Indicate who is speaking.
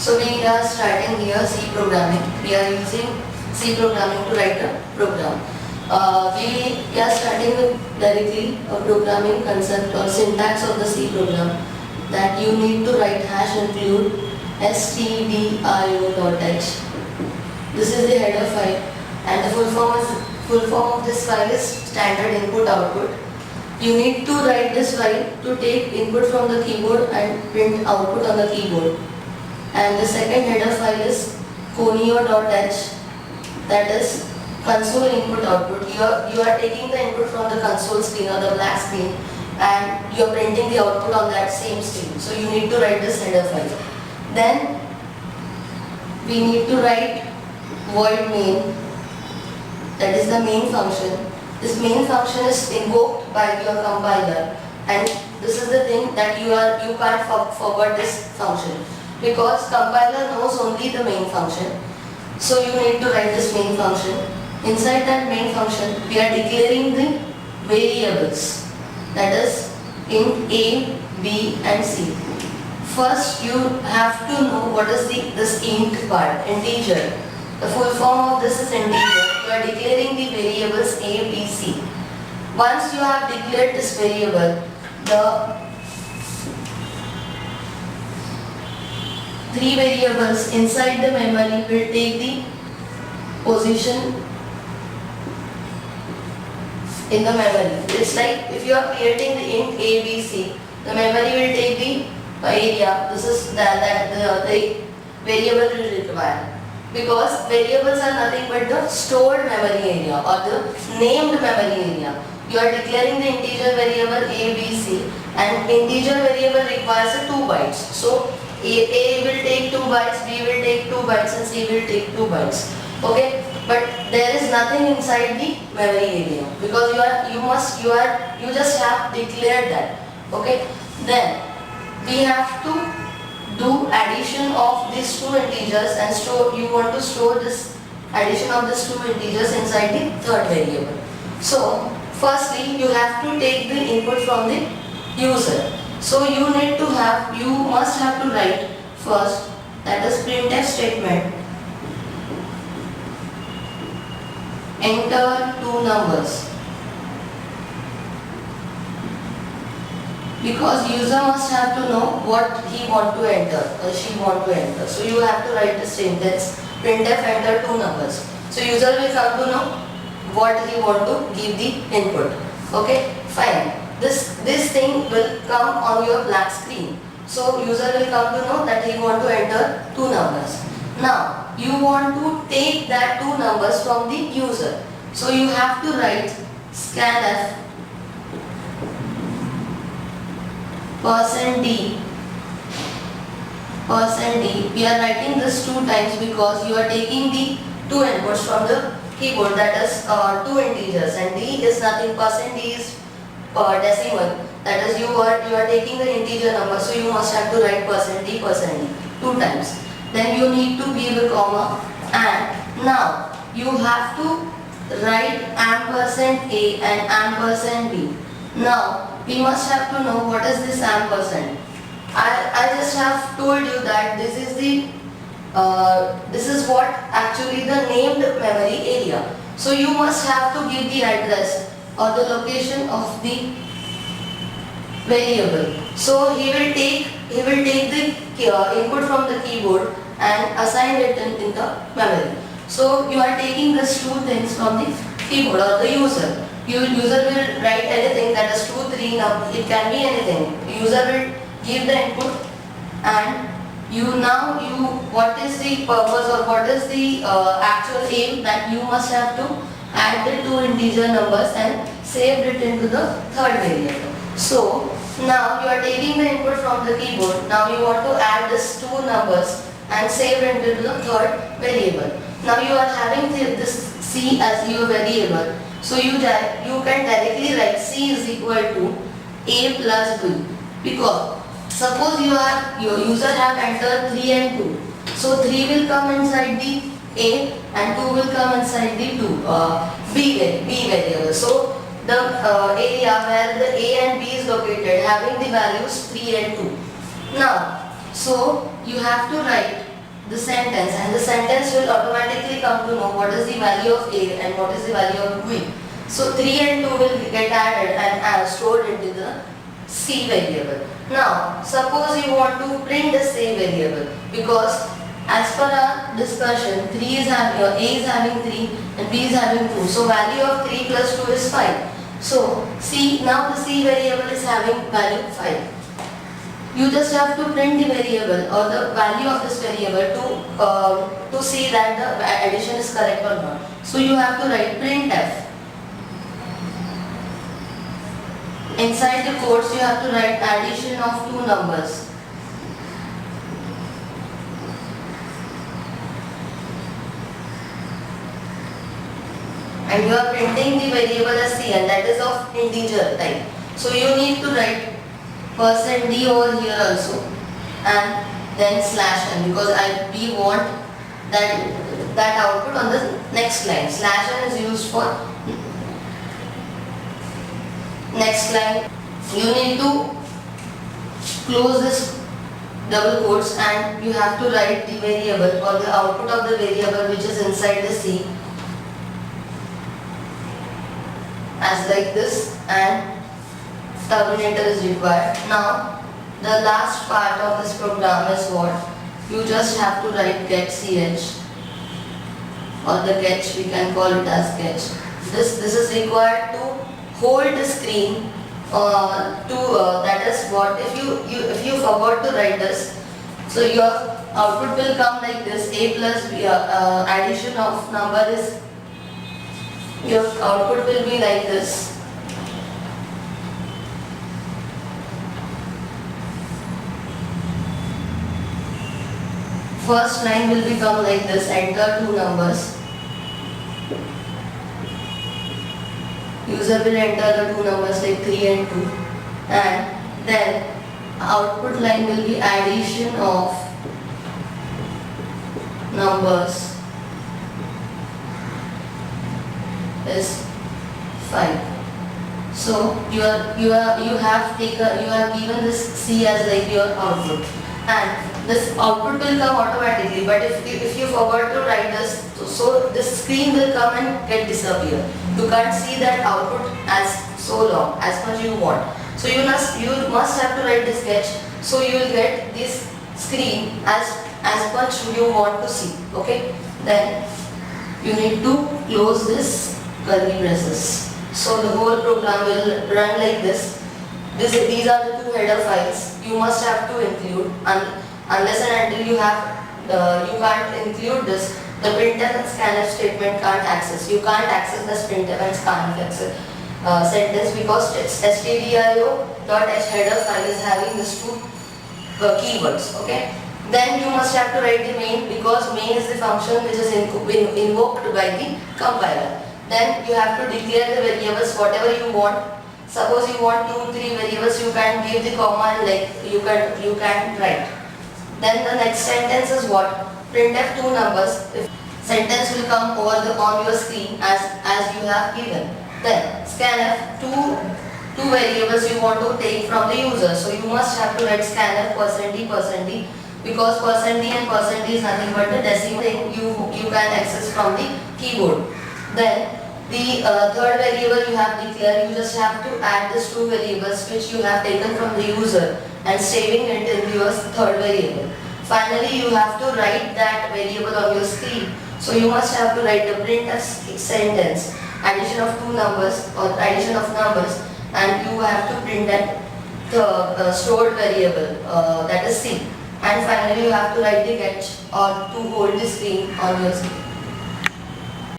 Speaker 1: So we are starting here C programming. We are using C programming to write a program. We are starting with directly a programming concept or syntax of the C program, that you need to write hash include stdio.h. This is the header file, and the full form of this file is standard input output. You need to write this file to take input from the keyboard and print output on the keyboard. And the second header file is conio.h, that is console input output. You are taking the input from the console screen or the black screen, and you are printing the output on that same screen. So you need to write this header file. Then we need to write void main, that is the main function. This main function is invoked by your compiler, and this is the thing that you can't forget this function, because compiler knows only the main function. So you need to write this main function. Inside that main function, we are declaring the variables, that is int a, b and c. First you have to know what is this int part, integer. The full form of this is integer. You are declaring the variables a, b, c. Once you have declared this variable, the three variables inside the memory will take the position in the memory. It's like if you are creating the int a, b, c, the memory will take the area. This is the variable will require, because variables are nothing but the stored memory area or the named memory area. You are declaring the integer variable a, b, c, and integer variable requires 2 bytes. So a will take 2 bytes, b will take 2 bytes, and c will take 2 bytes. Okay, but there is nothing inside the memory area, because you just have declared that. Okay, then we have to do addition of these two integers, and you want to store this addition of these two integers inside the third variable. So firstly you have to take the input from the user. So you must have to write first, that is printf statement, enter two numbers, because user must have to know what he want to enter or she want to enter. So you have to write the sentence printf enter two numbers. So user will come to know what he want to give the input. Okay, fine. This thing will come on your black screen. So user will come to know that he want to enter two numbers. Now you want to take that two numbers from the user. So you have to write scanf %d. We are writing this 2 times because you are taking the two inputs from the keyboard, that is two integers, and d is nothing, %d is decimal, that is you are taking the integer number, so you must have to write %d 2 times. Then you need to give a comma, and now you have to write %a and %b. Now we must have to know what is this ampersand. I just have told you that this is what actually the named memory area. So you must have to give the address or the location of the variable. So he will take the input from the keyboard and assign it in the memory. So you are taking these two things from the keyboard or the user. User will write anything, that is 2, 3, it can be anything. User will give the input, and what is the purpose or what is the actual aim, that you must have to add the two integer numbers and save it into the third variable. So now you are taking the input from the keyboard. Now you want to add these two numbers and save it into the third variable. Now you are having this c as your variable. So you can directly write c is equal to a plus b, because suppose your user have entered 3 and 2. So 3 will come inside the a and 2 will come inside the b variable. So the area where the a and b is located having the values 3 and 2. Now, so you have to write the sentence, and the sentence will automatically come to know what is the value of A and what is the value of B. So 3 and 2 will get added and stored into the C variable. Now suppose you want to print the same variable, because as per our discussion, A is having 3 and B is having 2. So value of 3 plus 2 is 5. So now the C variable is having value 5. You just have to print the variable or the value of this variable to see that the addition is correct or not. So you have to write printf. Inside the quotes you have to write addition of two numbers. And you are printing the variable as C, and that is of integer type. So you need to write %d over here also, and then /n, because we want that output on the next line. /n is used for next line. You need to close this double quotes and you have to write the variable or the output of the variable which is inside the C as like this, and terminator is required. Now the last part of this program is what? You just have to write get ch, or the catch, we can call it as catch. This is required to hold the screen that is what, if you forgot to write this, so your output will come like this. A plus B, addition of number is, your output will be like this. First line will become like this, enter two numbers. User will enter the two numbers like 3 and 2, and then output line will be addition of numbers is 5. So you have given this C as like your output, and this output will come automatically. But if you forgot to write this, so this screen will come and get disappear. You can't see that output as so long as much you want. So you must have to write this sketch, so you will get this screen as much you want to see. Okay, then you need to close this curly braces. So the whole program will run like this. These are the two header files you must have to include, unless and until you can't include this, the printf and scanf statement can't access. You can't access the printf and scanf sentence, because stdio.h header file is having these two keywords. Okay. Then you must have to write the main, because main is the function which is invoked by the compiler. Then you have to declare the variables whatever you want. Suppose you want 2, 3 variables, you can give the comma and like you can write. Then the next sentence is what? Printf two numbers. If sentence will come on your screen as you have given. Then scanf two variables you want to take from the user. So you must have to write scanf %d, because %d and %d is nothing but the decimal thing you can access from the keyboard. Then the third variable you have declared, you just have to add these two variables which you have taken from the user and saving it in your third variable. Finally, you have to write that variable on your screen. So you must have to write the printf sentence, addition of two numbers or addition of numbers, and you have to print that the stored variable, that is C. And finally, you have to write the catch or to hold the screen on your screen.